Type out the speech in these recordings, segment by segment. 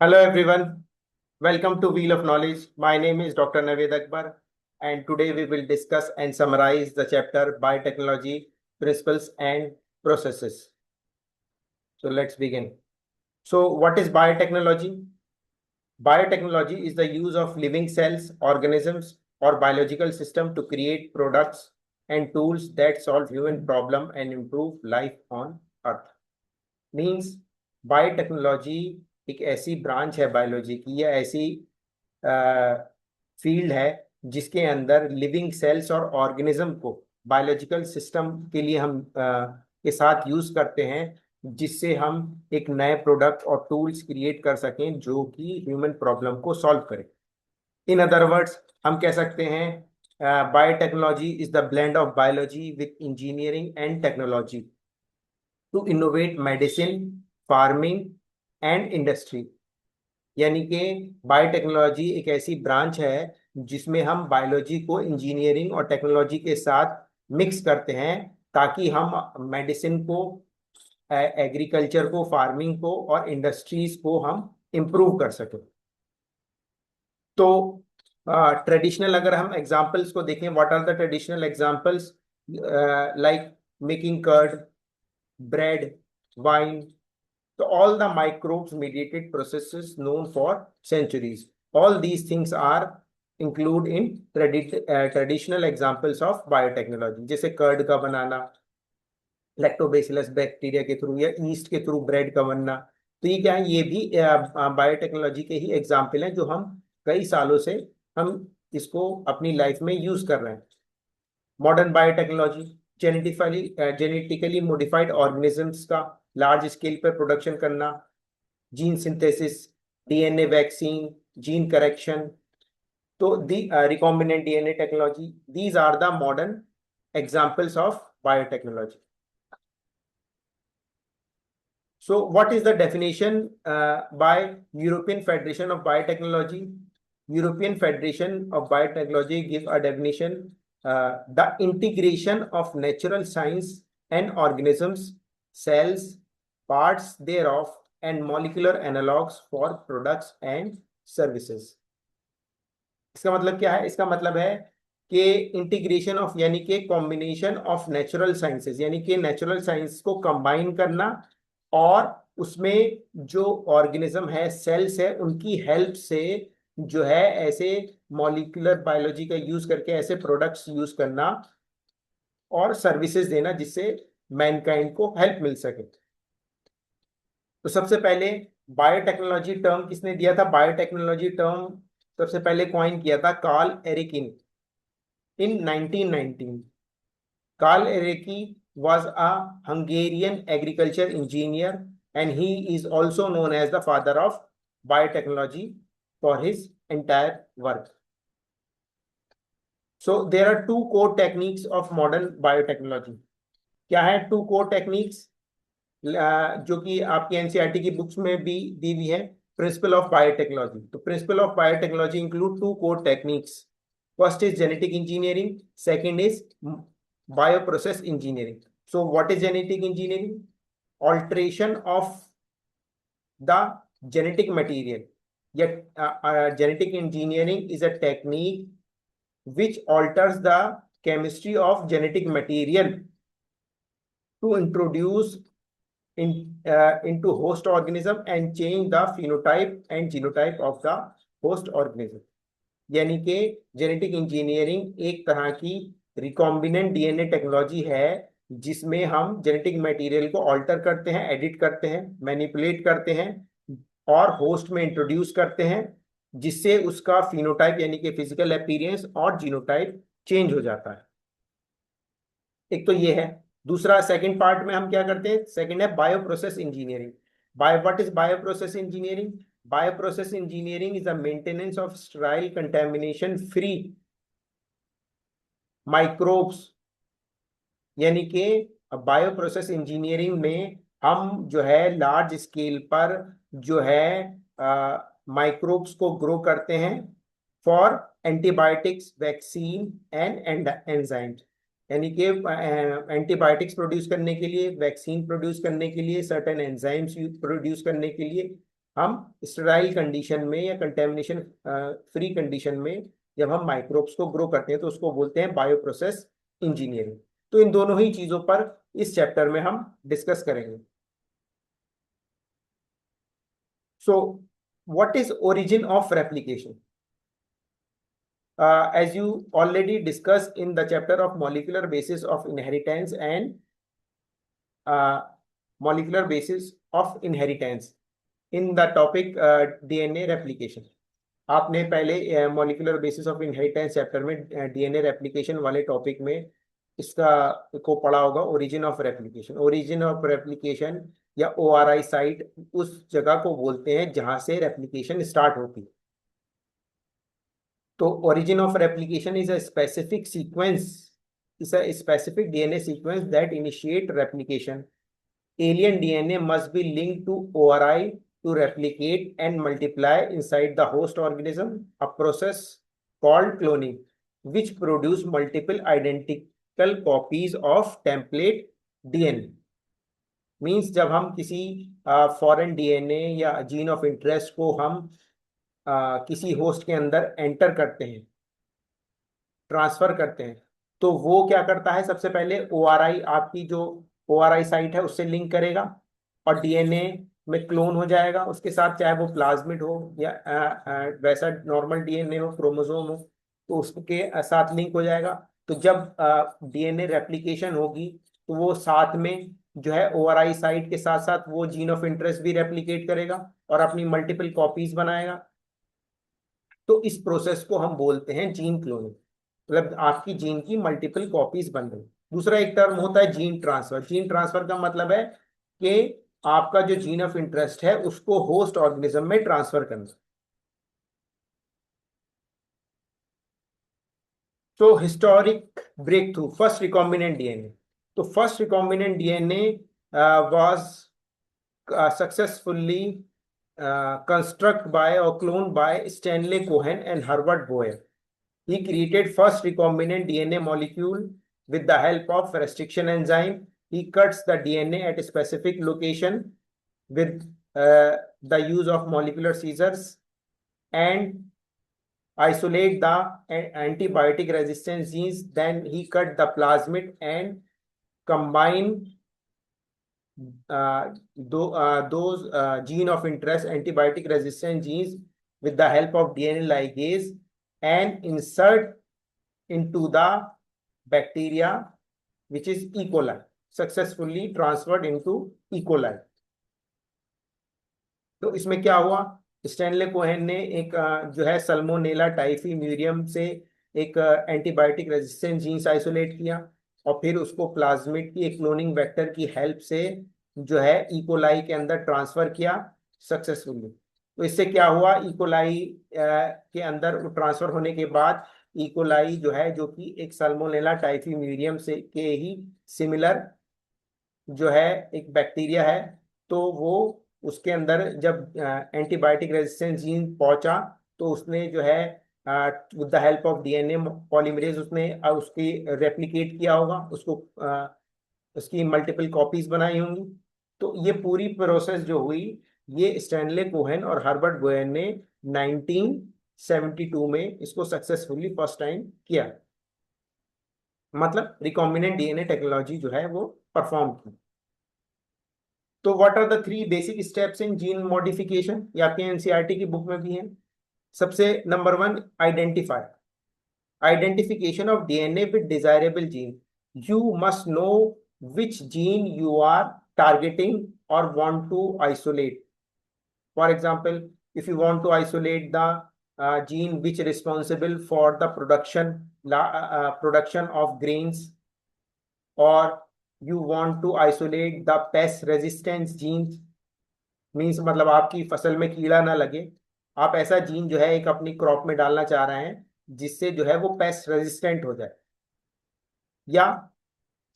Hello everyone, welcome to Wheel of Knowledge. My name is Dr. Naved Akbar, and today we will discuss and summarize the chapter Biotechnology Principles and Processes. So let's begin. So, what is biotechnology? Biotechnology is the use of living cells, organisms, or biological system to create products and tools that solve human problem and improve life on Earth. Means biotechnology एक ऐसी branch है biology की या ऐसी field है जिसके अंदर living cells और ऑर्गेनिज्म को बायोलॉजिकल सिस्टम के लिए हम के साथ यूज करते हैं, जिससे हम एक नए प्रोडक्ट और टूल्स क्रिएट कर सकें जो कि ह्यूमन प्रॉब्लम को सॉल्व करें। इन अदर वर्ड्स हम कह सकते हैं biotechnology is the blend of biology with engineering and technology to innovate medicine, farming and industry. यानी कि बायोटेक्नोलॉजी एक ऐसी ब्रांच है जिसमें हम बायोलॉजी को इंजीनियरिंग और टेक्नोलॉजी के साथ मिक्स करते हैं ताकि हम मेडिसिन को, एग्रीकल्चर को, फार्मिंग को और इंडस्ट्रीज को हम इम्प्रूव कर सकें। तो ट्रेडिशनल अगर हम एग्जांपल्स को देखें, what are the traditional examples? Like making curd, bread, wine, so all the microbes mediated processes known for centuries. All these things are include in traditional examples of biotechnology, जैसे curd का बनाना lactobacillus bacteria के through या east के through bread का बनना। तो ये क्या है, ये भी बायोटेक्नोलॉजी के ही एग्जाम्पल हैं जो हम कई सालों से हम इसको अपनी लाइफ में यूज कर रहे हैं। Modern biotechnology genetically modified organisms का लार्ज स्केल पर प्रोडक्शन करना, gene synthesis, DNA vaccine, gene correction, तो the recombinant DNA technology, these are the modern examples of biotechnology. So what is the definition by European Federation of Biotechnology? European Federation of Biotechnology give a definition: the integration of natural science and organisms, cells, parts thereof, and molecular analogues for products and services. इसका मतलब क्या है? इसका मतलब है कि integration of यानी कि कॉम्बिनेशन ऑफ नेचुरल साइंसेस, यानी कि नेचुरल साइंस को कंबाइन करना और उसमें जो ऑर्गेनिज्म है, सेल्स है, उनकी हेल्प से जो है ऐसे मॉलिक्यूलर बायोलॉजी का यूज करके ऐसे प्रोडक्ट्स यूज करना और सर्विसेज देना जिससे मैनकाइंड को हेल्प मिल सके। तो सबसे पहले बायोटेक्नोलॉजी टर्म किसने दिया था? बायोटेक्नोलॉजी टर्म सबसे पहले कॉइन किया था Karl एरिकिन in 1919. Karl Erecki was a Hungarian agriculture engineer and he is also known as the father of biotechnology for his entire work. So there are two core techniques of modern biotechnology. क्या है two core techniques जो कि आपकी NCERT की books में भी दी हुई है? Principle of biotechnology. तो principle of biotechnology include two core techniques. First is genetic engineering, second is bioprocess engineering. So what is genetic engineering? Alteration of the genetic material. Yet genetic engineering is a technique which alters the chemistry of genetic material to introduce into host organism and change the phenotype and genotype of the host organism. यानी कि genetic engineering एक तरह की recombinant DNA technology है जिसमें हम genetic material को alter करते हैं, एडिट करते हैं, मैनिपुलेट करते हैं और होस्ट में इंट्रोड्यूस करते हैं, जिससे उसका फिनोटाइप यानी कि फिजिकल अपीयरेंस और जीनोटाइप चेंज हो जाता है। एक तो ये है। दूसरा सेकंड पार्ट में हम क्या करते हैं? सेकंड है bioprocess engineering. What is bioprocess engineering? Bioprocess engineering is the maintenance of sterile, contamination free microbes. यानी कि बायोप्रोसेस इंजीनियरिंग में हम जो है लार्ज स्केल पर जो है माइक्रोब्स को ग्रो करते हैं for antibiotics, vaccine and enzymes. यानी कि एंटीबायोटिक्स प्रोड्यूस करने के लिए, वैक्सीन प्रोड्यूस करने के लिए, सर्टेन एंजाइम्स प्रोड्यूस करने के लिए हम स्टेराइल कंडीशन में या कंटेमिनेशन फ्री कंडीशन में जब हम माइक्रोब्स को ग्रो करते हैं तो उसको बोलते हैं बायो प्रोसेस इंजीनियरिंग। तो इन दोनों ही चीजों पर इस चैप्टर में हम डिस्कस करेंगे। So what is origin of replication? As you already discussed in the chapter of molecular basis of inheritance and molecular basis of inheritance in the topic DNA replication, आपने पहले molecular basis of inheritance chapter में DNA replication वाले topic में इसका को पढ़ा होगा। Origin of replication, origin of replication या ओआरआई साइट उस जगह को बोलते हैं जहां से रेप्लिकेशन स्टार्ट होती है। तो origin of replication is a specific sequence, is a specific DNA sequence that initiate replication. Alien DNA must be linked to ORI to replicate and multiply inside the host organism, a process called cloning, which produce multiple identical copies of template DNA. Means जब हम किसी foreign DNA या gene of interest को हम किसी host के अंदर enter करते हैं, ट्रांसफर करते हैं, तो वो क्या करता है, सबसे पहले ओआरआई, आपकी जो ओआरआई साइट है उससे लिंक करेगा और डीएनए में क्लोन हो जाएगा उसके साथ, चाहे वो प्लाज्मिड हो या वैसा नॉर्मल डीएनए हो, क्रोमोसोम हो, तो उसके साथ लिंक हो जाएगा। तो जब डीएनए रेप्लिकेशन होगी तो वो साथ में जो है ओआरआई साइट के साथ साथ वो जीन ऑफ इंटरेस्ट भी रेप्लिकेट करेगा और अपनी मल्टीपल कॉपीज बनाएगा। तो इस प्रोसेस को हम बोलते हैं जीन क्लोनिंग, मतलब आपकी जीन की मल्टीपल कॉपीज बन रही। दूसरा एक टर्म होता है जीन ट्रांसफर। जीन ट्रांसफर का मतलब है कि आपका जो जीन ऑफ इंटरेस्ट है उसको होस्ट ऑर्गेनिज्म में ट्रांसफर करना। तो historic breakthrough, first recombinant DNA. तो first recombinant DNA was successfully construct by or cloned by Stanley Cohen and Herbert Boyer. He created first recombinant DNA molecule with the help of restriction enzyme. He cuts the DNA at a specific location with the use of molecular scissors and isolate the antibiotic resistance genes. Then he cut the plasmid and combine those gene of interest, antibiotic resistant genes, with the help of DNA ligase and insert into the bacteria which is E. coli, successfully transferred into E. coli. तो इसमें क्या हुआ, Stanley Cohen ने एक जो है Salmonella typhi म्यूरियम से एक एंटीबायोटिक रेजिस्टेंट जीन्स आइसोलेट किया और फिर उसको प्लाज्मिड की एक क्लोनिंग वेक्टर की हेल्प से जो है इकोलाई के अंदर ट्रांसफर किया सक्सेसफुली। तो इससे क्या हुआ, इकोलाई के अंदर ट्रांसफर होने के बाद इकोलाई जो है, जो कि एक सल्मोनेला टाइफी म्यूरियम से के ही सिमिलर जो है एक बैक्टीरिया है, तो वो उसके अंदर जब एंटीबायोटिक रेजिस्टेंस जीन पहुंचा तो उसने जो है with the help of DNA polymerase उसने उसकी रेप्लिकेट किया होगा, उसको उसकी मल्टीपल कॉपीज बनाई होंगी। तो ये पूरी प्रोसेस जो हुई, ये स्टैनले कोहेन और हर्बर्ट बोयर ने 1972 में इसको सक्सेसफुली फर्स्ट टाइम किया, मतलब रिकॉम्बिनेंट डीएनए टेक्नोलॉजी जो है वो परफॉर्म की। तो what are the 3 basic steps in gene modification, ये आपके एनसीईआरटी की बुक में भी है। सबसे number 1, identify, identification of DNA with desirable gene. You must know which gene you are targeting or want to isolate. For example, if you want to isolate the gene which is responsible for the production of grains, or you want to isolate the pest resistance genes, means मतलब आपकी फसल में कीड़ा ना लगे, आप ऐसा gene जो है एक अपनी क्रॉप में डालना चाह रहे हैं जिससे जो है वो पेस्ट रेजिस्टेंट हो जाए, या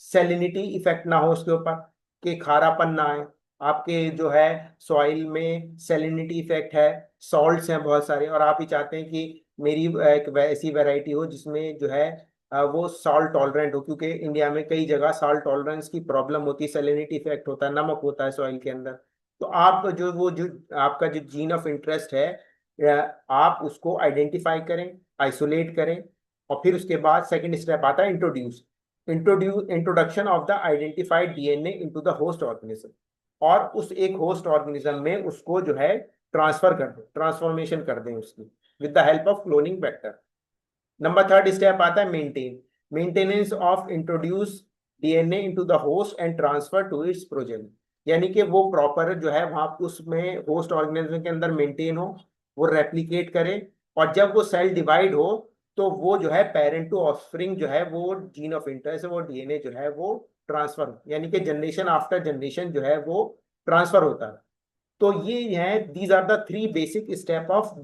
सेलिनिटी इफेक्ट ना हो उसके ऊपर, कि खारापन ना आए। आपके जो है सॉइल में सेलिनिटी इफेक्ट है, सॉल्ट्स हैं बहुत सारे, और आप ही चाहते हैं कि मेरी एक ऐसी वैरायटी हो जिसमें जो है वो सॉल्ट टॉलरेंट हो, क्योंकि इंडिया में कई जगह सॉल्ट टॉलरेंस की प्रॉब्लम होती है, सेलिनिटी इफेक्ट होता है, नमक होता है सॉइल के अंदर। तो आप जो आपका जो जीन ऑफ इंटरेस्ट है, आप उसको आइडेंटिफाई करें, आइसोलेट करें, और फिर उसके बाद सेकंड स्टेप आता है introduction of the identified DNA into the host organism, और उस एक होस्ट ऑर्गेनिज्म में उसको जो है ट्रांसफर कर दें, ट्रांसफॉर्मेशन कर दें उसकी, with the help of cloning vector. Number third step आता है maintenance of introduce DNA into the host and transfer to its progeny, यानी कि वो प्रॉपर जो है वहां उसमें होस्ट ऑर्गेनिज्म के अंदर मेंटेन हो, वो रेप्लिकेट करे, और जब वो सेल डिवाइड हो तो वो जो है पेरेंट टू ऑफस्प्रिंग जो है वो जीन ऑफ इंटरेस्ट है, वो डीएनए जो है वो ट्रांसफर हो, यानी कि जनरेशन आफ्टर जनरेशन जो है वो ट्रांसफर होता है। तो ये है, these are the three basic step of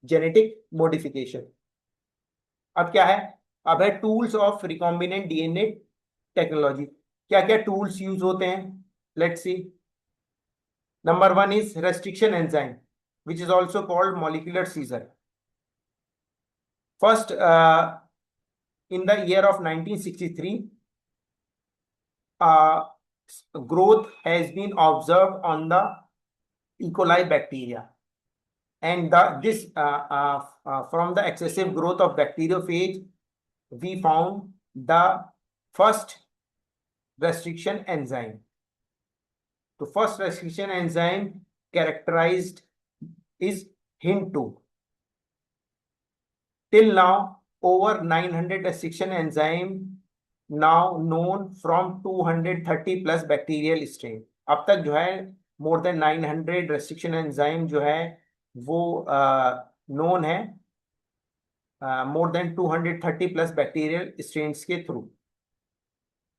genetic modification. अब क्या है, अब है tools of recombinant DNA technology. क्या क्या टूल्स यूज होते हैं, let's see. Number one is restriction enzyme, which is also called molecular scissor. First, in the year of 1963, growth has been observed on the E. coli bacteria, and this from the excessive growth of bacteriophage, we found the first restriction enzyme. The first restriction enzyme characterized is HIN2. Till now, over 900 restriction enzyme now known from 230 plus bacterial strain. अब तक जो है more then 900 restriction enzyme जो है वो known है, more than 230 plus bacterial strains के थ्रू।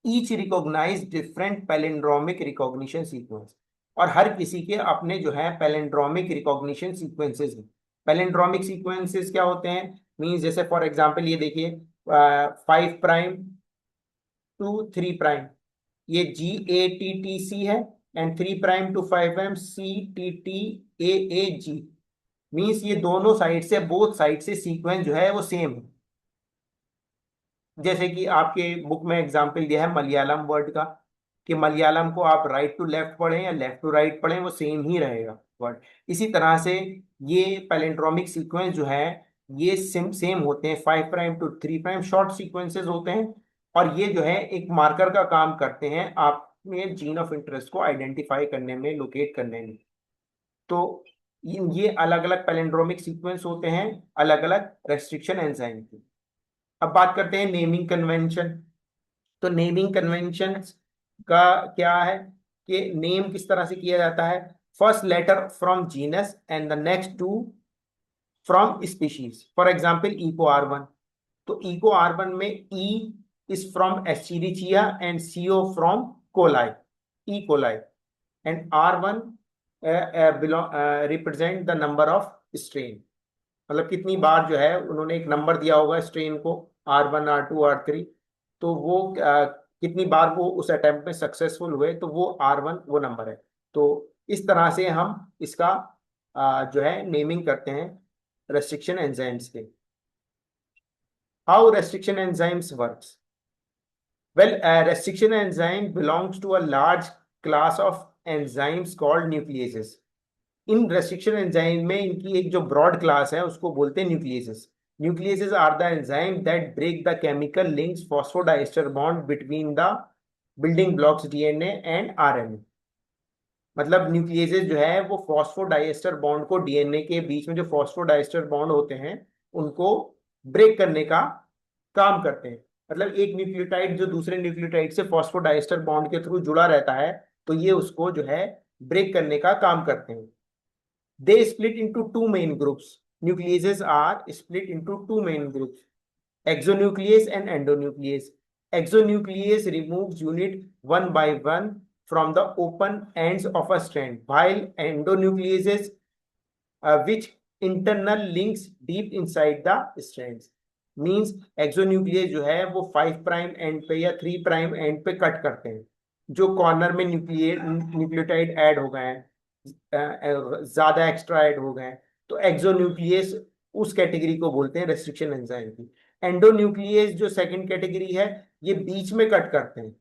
Each recognise different palindromic recognition sequence, और हर किसी के अपने जो है पैलिंड्रोमिक रिकॉग्निशन सीक्वेंसेस हैं। पैलिंड्रोमिक सीक्वेंसेस क्या होते हैं, मींस जैसे फॉर एग्जांपल ये देखिए 5' टू 3', ये GATTC है, and 3' to 5M CTTAAG, means ये दोनों साइड से, बोथ साइड से सीक्वेंस जो है वो सेम है। जैसे कि आपके बुक में एग्जांपल दिया है मलयालम वर्ड का, कि मलयालम को आप राइट टू लेफ्ट पढ़ें या लेफ्ट टू राइट पढ़ें वो सेम ही रहेगा वर्ड। इसी तरह से ये पैलेंड्रोमिक सीक्वेंस जो है ये सेम सेम होते हैं, 5' टू 3' शॉर्ट सीक्वेंसेस होते हैं, और ये जो है एक मार्कर का काम करते हैं आप में जीन ऑफ इंटरेस्ट को आइडेंटिफाई करने में, लोकेट करने में। तो ये अलग अलग पैलेंड्रोमिक सीक्वेंस होते हैं अलग अलग रेस्ट्रिक्शन एंजाइम की। अब बात करते हैं नेमिंग कन्वेंशन। तो नेमिंग कन्वेंशन का क्या है कि नेम किस तरह से किया जाता है, first letter from genus and the next two from species. For example Eco R1, तो इको R1 में E is from Escherichia and CO from coli, E coli, and R1 represent the number of strain, मतलब कितनी बार जो है उन्होंने एक number दिया होगा स्ट्रेन को, R1 R2 R3, तो वो कितनी बार वो उस अटेम्प्ट में सक्सेसफुल हुए, तो वो R1 वो नंबर है। तो इस तरह से हम इसका जो है नेमिंग करते हैं रेस्ट्रिक्शन एंजाइम्स के। How restriction enzymes works, well, a restriction enzyme belongs to a large class of enzymes called nucleases. In restriction enzyme में इनकी एक जो ब्रॉड क्लास है उसको बोलते हैं nucleases. Nucleases are the enzyme that break the chemical links phosphodiester bond between the building blocks DNA and RNA. मतलब nucleases जो है वो फॉस्फोडाइस्टर बॉन्ड को, डीएनए के बीच में जो फॉस्फोडाइस्टर बॉन्ड होते हैं उनको ब्रेक करने का काम करते हैं। मतलब एक न्यूक्लियोटाइड जो दूसरे न्यूक्लियोटाइड से फॉस्फोडाइस्टर बॉन्ड के थ्रू जुड़ा रहता है, तो ये उसको जो है ब्रेक करने का काम करते हैं। They split into two main groups. Nucleases are split into two main groups, exonuclease and endonuclease. Exonuclease removes unit one by one from the open ends of a strand, while endonucleases which internal links deep inside the strands. Means exonuclease जो है वो 5' and पे या 3' and पे cut करते हैं, जो corner में न्यूक्लियोटाइड ऐड हो गए हैं, ज्यादा एक्स्ट्रा ऐड हो गए हैं, तो एक्सोन्यूक्लियस उस कैटेगरी को बोलते हैं रेस्ट्रिक्शन एंजाइम की। एंडोन्यूक्लियस जो सेकंड कैटेगरी है, ये बीच में कट करते हैं।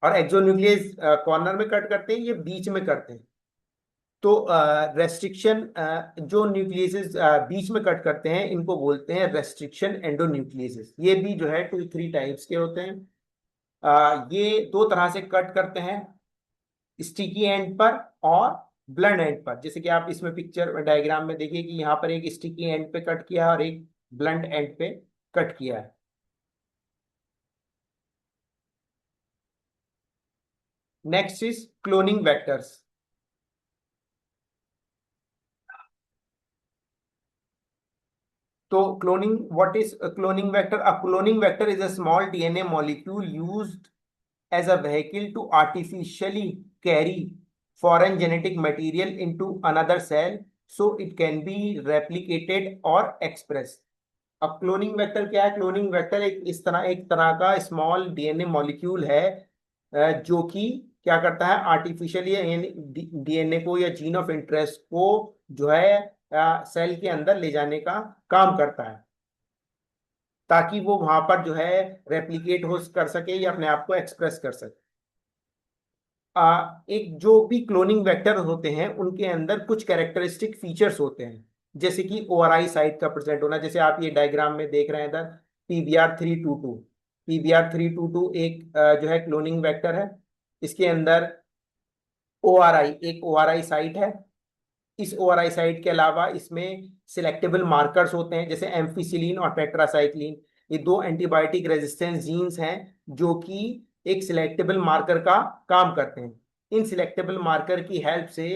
और एक्सोन्यूक्लियस कॉर्नर में कट करते हैं, ये बीच में करते हैं। तो रेस्ट्रिक्शन, जो न्यूक्लियसेस बीच में कट करते हैं इनको बोलते हैं रेस्ट्रिक्शन एंडोन्यूक्लियसेस। ये भी जो है 2-3 टाइप्स के होते हैं। ये दो तरह से कट करते हैं, स्टिकी एंड पर और ब्लंट एंड पर। जैसे कि आप इसमें पिक्चर डायग्राम में देखिए कि यहाँ पर एक स्टिकी एंड पे कट किया है और एक ब्लंट एंड पे कट किया है। Next is cloning vectors. तो cloning, what is cloning vector? A cloning vector is a small DNA molecule used as a vehicle to artificially carry foreign genetic material into another cell so it can be replicated or expressed। अब cloning vector क्या है? Cloning vector एक तरह का small DNA molecule है, जो कि क्या करता है, आर्टिफिशियली यानी डीएनए को या जीन ऑफ इंटरेस्ट को जो है सेल के अंदर ले जाने का काम करता है, ताकि वो वहां पर जो है रेप्लिकेट हो कर सके या अपने आप को एक्सप्रेस कर सके। एक जो भी क्लोनिंग वेक्टर होते हैं उनके अंदर कुछ कैरेक्टरिस्टिक फीचर्स होते हैं, जैसे कि ओआरआई साइट का प्रेजेंट होना। जैसे आप ये डायग्राम में देख रहे हैं इधर, PBR322। PBR322 एक जो है क्लोनिंग वेक्टर है। इसके अंदर ओआरआई, एक ओआरआई साइट है। इस ओआरआई साइट के अलावा इसमें सिलेक्टेबल मार्कर्स होते हैं, जैसे एम्फिसिलिन और टेट्रासाइक्लिन। ये दो एंटीबायोटिक रेजिस्टेंस जीन्स हैं जो कि एक सिलेक्टेबल मार्कर का काम करते हैं। इन सिलेक्टेबल मार्कर की हेल्प से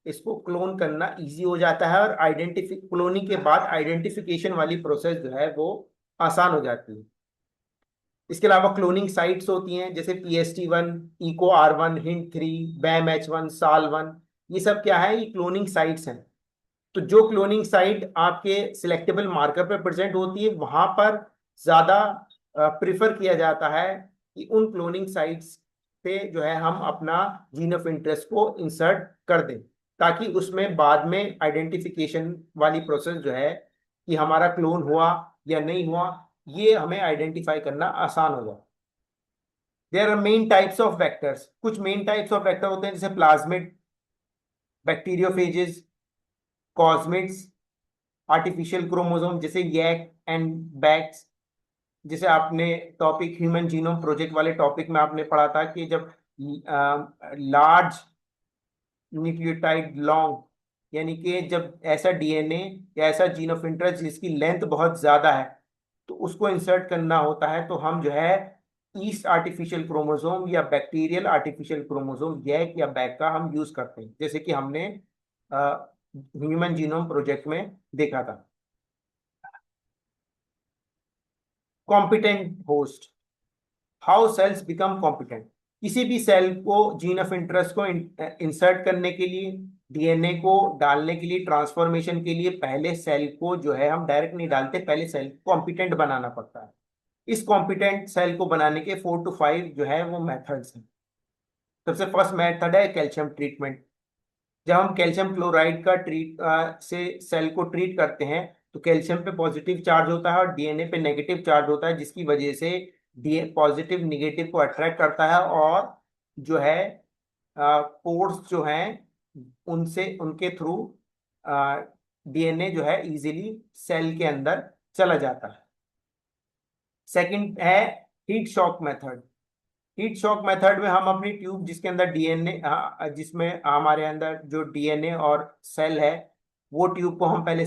इसको क्लोन करना इजी हो जाता है, और क्लोनिंग के बाद आइडेंटिफिकेशन वाली प्रोसेस जो है वो आसान हो जाती है। इसके अलावा क्लोनिंग साइट्स होती हैं, जैसे PST1, EcoR1, Hint3, BAM-H1, SAL1। ये सब क्या है? ये क्लोनिंग साइट्स हैं। तो जो क्लोनिंग साइट आपके सिलेक्टेबल मार्कर पर प्रेजेंट होती है, वहां पर ज्यादा प्रिफर किया जाता है कि उन क्लोनिंग साइट्स पे जो है हम अपना जीन ऑफ इंटरेस्ट को इंसर्ट कर दें, ताकि उसमें बाद में आइडेंटिफिकेशन वाली प्रोसेस जो है कि हमारा क्लोन हुआ या नहीं हुआ, ये हमें आइडेंटिफाई करना आसान हो जाए। There are main types of vectors. कुछ मेन टाइप्स ऑफ वेक्टर होते हैं, जैसे plasmid, bacteriophages, cosmids, artificial chromosome जैसे यैक एंड बैक्स। जैसे आपने टॉपिक ह्यूमन जीनोम प्रोजेक्ट वाले टॉपिक में आपने पढ़ा था कि जब लार्ज न्यूक्लियोटाइड लॉन्ग, यानी कि जब ऐसा डीएनए या ऐसा जीन ऑफ इंटरेस्ट जिसकी लेंथ बहुत ज्यादा है, तो उसको इंसर्ट करना होता है, तो हम जो है ईस्ट आर्टिफिशियल क्रोमोसोम या बैक्टीरियल आर्टिफिशियल क्रोमोसोम, यैक या बैक का हम यूज करते हैं, जैसे कि हमने ह्यूमन जीनोम प्रोजेक्ट में देखा था। Competent host, how sales become competent. किसी भी सेल को जीन ऑफ इंटरेस्ट को इंसर्ट करने के लिए, डीएनए को डालने के लिए, ट्रांसफॉर्मेशन के लिए, पहले सेल को जो है हम डायरेक्ट नहीं डालते, पहले सेल को कॉम्पिटेंट बनाना पड़ता है। इस कॉम्पिटेंट सेल को बनाने के 4 to 5 जो है वो मेथड्स हैं। सबसे फर्स्ट मेथड है कैल्शियम ट्रीटमेंट। जब हम कैल्शियम क्लोराइड का से सेल को ट्रीट करते हैं, तो कैल्शियम पे पॉजिटिव चार्ज होता है और डीएनए पे नेगेटिव चार्ज होता है, जिसकी वजह से डी पॉजिटिव निगेटिव को अट्रैक्ट करता है, और जो है पोर्स जो हैं उनसे उनके थ्रू डीएनए जो है इजीली सेल के अंदर चला जाता है। सेकंड है heat shock method. Heat shock method में हम अपनी ट्यूब जिसके अंदर डीएनए, जिसमें हमारे अंदर जो डीएनए और सेल है, वो ट्यूब को हम पहले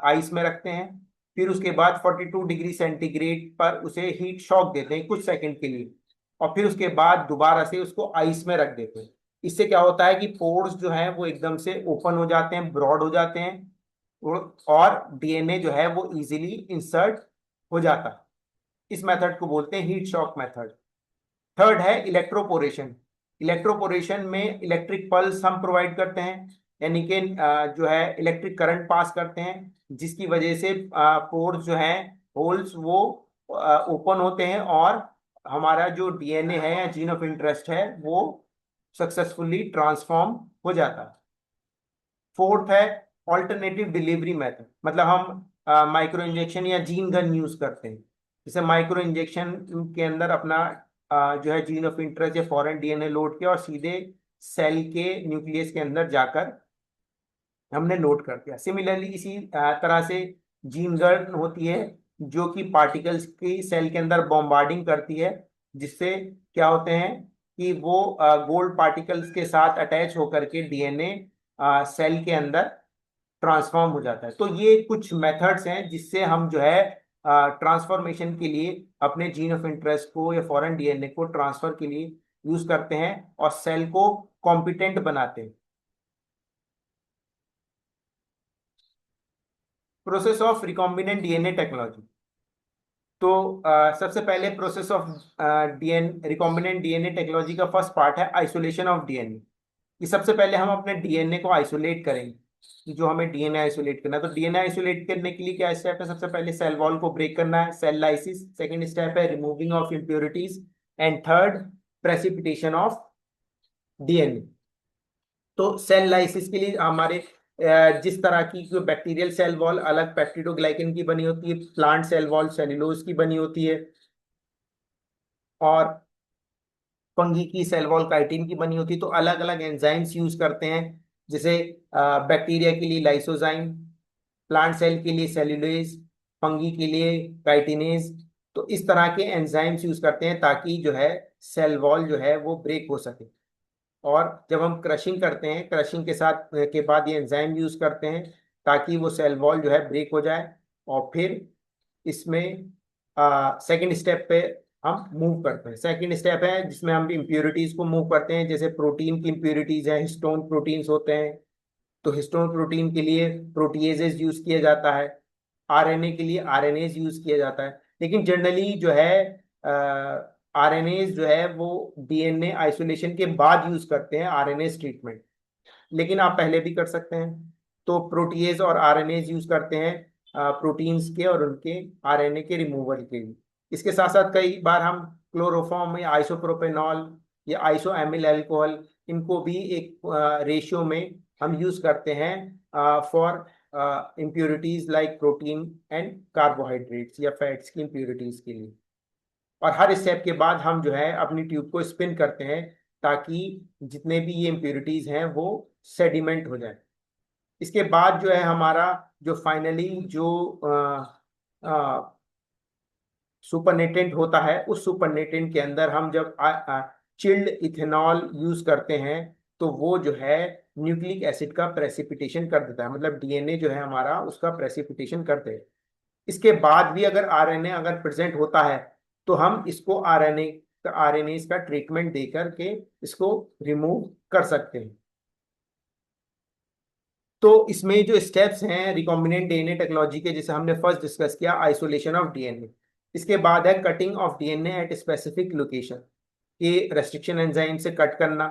आइस में रखते हैं, फिर उसके बाद 42 डिग्री सेंटीग्रेड पर उसे हीट शॉक देते हैं कुछ सेकंड के लिए, और फिर उसके बाद दोबारा से उसको आइस में रख देते हैं। इससे क्या होता है कि पोर्स जो है वो एकदम से ओपन हो जाते हैं, ब्रॉड हो जाते हैं, और डीएनए जो है वो इजीली इंसर्ट हो जाता है। इस मेथड को बोलते हैं हीट शॉक मेथड। थर्ड है इलेक्ट्रोपोरेशन। इलेक्ट्रोपोरेशन में इलेक्ट्रिक पल्स हम प्रोवाइड करते हैं, यानी कि जो है इलेक्ट्रिक करंट पास करते हैं, जिसकी वजह से पोर्स जो हैं, होल्स वो ओपन होते हैं, और हमारा जो डीएनए है या जीन ऑफ इंटरेस्ट है वो सक्सेसफुली ट्रांसफॉर्म हो जाता है। फोर्थ है ऑल्टरनेटिव डिलीवरी मेथड, मतलब हम माइक्रो इंजेक्शन या जीन गन यूज करते हैं। जैसे माइक्रो इंजेक्शन के अंदर अपना जो है जीन ऑफ इंटरेस्ट या फॉरेन डीएनए लोड किया और सीधे सेल के न्यूक्लियस के अंदर जाकर हमने लोड कर दिया। सिमिलरली इसी तरह से जीन गन होती है जो कि पार्टिकल्स की सेल के अंदर बॉम्बार्डिंग करती है, जिससे क्या होते हैं कि वो गोल्ड पार्टिकल्स के साथ अटैच होकर के डीएनए सेल के अंदर ट्रांसफॉर्म हो जाता है। तो ये कुछ मेथड्स हैं जिससे हम जो है ट्रांसफॉर्मेशन के लिए अपने जीन ऑफ इंटरेस्ट को या फॉरेन डीएनए को ट्रांसफर के लिए यूज करते हैं और सेल को कॉम्पिटेंट बनाते हैं। Process of recombinant DNA technology. तो सबसे पहले process of recombinant DNA technology का फर्स्ट पार्ट है आइसोलेशन ऑफ डीएनए। कि सबसे पहले हम अपने डीएनए को आइसोलेट करेंगे, कि जो हमें डीएनए आइसोलेट करना है। तो डीएनए आइसोलेट करने के लिए क्या स्टेप है? सबसे पहले सेल वॉल को ब्रेक करना है, सेल लाइसिस। सेकंड स्टेप है removing of impurities. And third, precipitation of DNA. तो सेल लाइसिस के लिए हमारे जिस तरह की जो बैक्टीरियल सेल वॉल अलग पेप्टिडोग्लाइकन की बनी होती है, प्लांट सेल वॉल सेल्यूलोज की बनी होती है, और फंगी की सेल वॉल काइटिन की बनी होती है। तो अलग अलग एंजाइम्स यूज करते हैं, जैसे बैक्टीरिया के लिए लाइसोजाइम, प्लांट सेल के लिए सेल्यूलेज, फंगी के लिए काइटिनेज। तो इस तरह के एंजाइम्स यूज करते हैं ताकि जो है सेल वॉल जो है वो ब्रेक हो सके। और जब हम क्रशिंग करते हैं, क्रशिंग के साथ के बाद ये एंजाइम यूज करते हैं ताकि वो सेल वॉल जो है ब्रेक हो जाए। और फिर इसमें सेकंड स्टेप पे हम मूव करते हैं। सेकंड स्टेप है जिसमें हम इम्प्योरिटीज को मूव करते हैं, जैसे प्रोटीन की इम्प्योरिटीज है, हिस्टोन प्रोटीन्स होते हैं। तो हिस्टोन प्रोटीन के लिए प्रोटीएजेज यूज किया जाता है, आरएनए के लिए आरएनएज यूज किया जाता है। लेकिन जनरली जो है आरएनएज जो है वो डीएनए आइसोलेशन के बाद यूज करते हैं आरएनएज ट्रीटमेंट, लेकिन आप पहले भी कर सकते हैं। तो प्रोटीएज और आरएनएज यूज करते हैं प्रोटीन्स के और उनके आरएनए के रिमूवल के लिए। इसके साथ साथ कई बार हम क्लोरोफॉर्म या आइसोप्रोपेनॉल या आइसोएमिल अल्कोहल, इनको भी एक रेशियो में हम यूज करते हैं for impurities like protein and carbohydrates या फैट्स की इम्प्योरिटीज के लिए। और हर स्टेप के बाद हम जो है अपनी ट्यूब को स्पिन करते हैं ताकि जितने भी ये इम्प्योरिटीज हैं वो सेडिमेंट हो जाए। इसके बाद जो है हमारा जो फाइनली जो सुपरनेटेंट होता है, उस सुपरनेटेंट के अंदर हम जब चिल्ड इथेनॉल यूज करते हैं तो वो जो है न्यूक्लिक एसिड का प्रेसिपिटेशन कर देता है, मतलब डीएनए जो है हमारा उसका प्रेसिपिटेशन करते हैं। इसके बाद भी अगर आरएनए अगर प्रेजेंट होता है तो हम इसको आरएनए का ट्रीटमेंट दे करके इसको रिमूव कर सकते हैं। तो इसमें जो स्टेप्स हैं रिकॉम्बिनेंट डीएनए टेक्नोलॉजी के, जैसे हमने फर्स्ट डिस्कस किया आइसोलेशन ऑफ डीएनए। इसके बाद है cutting of DNA at specific location, ये रेस्ट्रिक्शन एंजाइम से कट करना।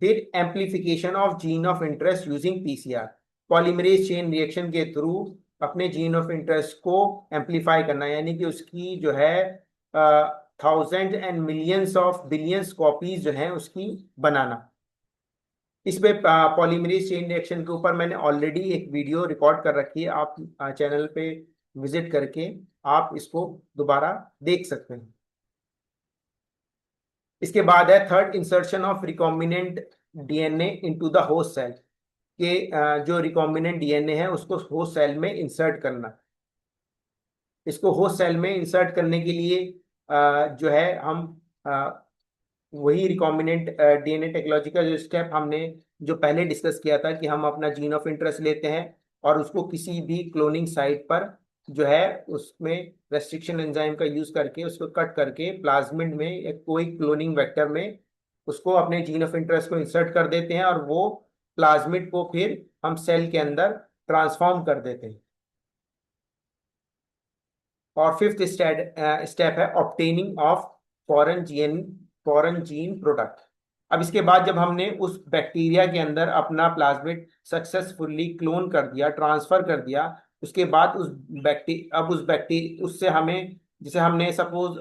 फिर amplification of gene of interest using PCR, polymerase chain reaction के थ्रू अपने जीन ऑफ इंटरेस्ट को एम्पलीफाई करना, यानी कि उसकी जो है thousand and millions of billions copies जो है उसकी बनाना। इस पे पॉलीमरेज चेन रिएक्शन के ऊपर मैंने ऑलरेडी एक वीडियो रिकॉर्ड कर रखी है, आप चैनल पे विजिट करके आप इसको दोबारा देख सकते हैं। इसके बाद है third, insertion of recombinant DNA into the host cell, के जो रिकॉम्बिनेंट डीएनए है उसको होस्ट सेल में इंसर्ट करना। इसको होस्ट सेल में इंसर्ट करने के लिए जो है हम वही रिकॉम्बिनेंट डीएनए टेक्नोलॉजी का जो स्टेप हमने जो पहले डिस्कस किया था कि हम अपना जीन ऑफ इंटरेस्ट लेते हैं और उसको किसी भी क्लोनिंग साइट पर जो है उसमें रेस्ट्रिक्शन एंजाइम का यूज करके उसको कट करके प्लाज्मिड में या कोई क्लोनिंग वेक्टर में उसको अपने जीन ऑफ इंटरेस्ट को इंसर्ट कर देते हैं और वो प्लाज्मिड को फिर हम सेल के अंदर ट्रांसफॉर्म कर देते हैं। और फिफ्थ स्टेप है obtaining of foreign gene product. अब इसके बाद जब हमने उस बैक्टीरिया के अंदर अपना प्लाज्मिड सक्सेसफुली क्लोन कर दिया, ट्रांसफर कर दिया, उसके बाद उस बैक्टी उससे हमें, जैसे हमने सपोज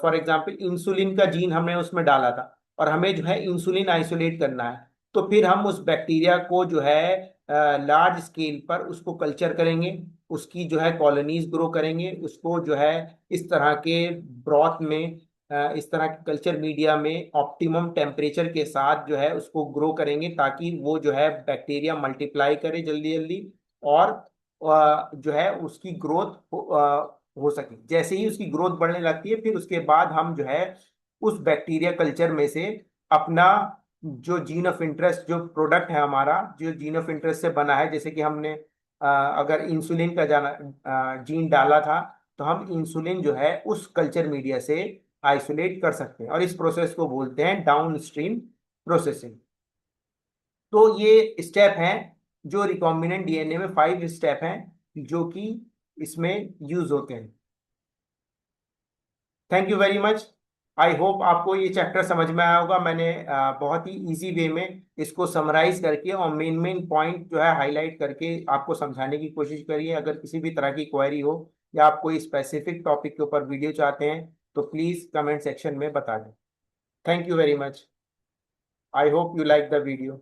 फॉर एग्जांपल इंसुलिन का जीन हमने उसमें डाला था और हमें जो है इंसुलिन आइसोलेट करना है, तो फिर हम उस बैक्टीरिया को जो है लार्ज स्केल पर उसको कल्चर करेंगे, उसकी जो है कॉलोनीज ग्रो करेंगे, उसको जो है इस तरह के ब्रॉथ में इस तरह के कल्चर मीडिया में ऑप्टिमम टेम्परेचर के साथ जो है उसको ग्रो करेंगे, ताकि वो जो है बैक्टीरिया मल्टीप्लाई करे जल्दी जल्दी, और जो है उसकी ग्रोथ हो सके। जैसे ही उसकी ग्रोथ बढ़ने लगती है, फिर उसके बाद हम जो है उस बैक्टीरिया कल्चर में से अपना जो जीन ऑफ इंटरेस्ट जो प्रोडक्ट है हमारा, जो जीन ऑफ इंटरेस्ट से बना है, जैसे कि हमने अगर इंसुलिन का जाना जीन डाला था, तो हम इंसुलिन जो है उस कल्चर मीडिया से आइसोलेट कर सकते हैं, और इस प्रोसेस को बोलते हैं डाउनस्ट्रीम प्रोसेसिंग। तो ये स्टेप हैं जो रिकॉम्बिनेंट डीएनए में 5 स्टेप हैं जो कि इसमें यूज होते हैं। Thank you very much. I hope आपको ये चैप्टर समझ में आया होगा। मैंने बहुत ही इजी वे में इसको समराइज करके और मेन मेन पॉइंट जो है हाईलाइट करके आपको समझाने की कोशिश करी है। अगर किसी भी तरह की क्वेरी हो या आप कोई स्पेसिफिक टॉपिक के ऊपर वीडियो चाहते हैं तो प्लीज कमेंट सेक्शन में बता दें। Thank you very much. I hope you like the video.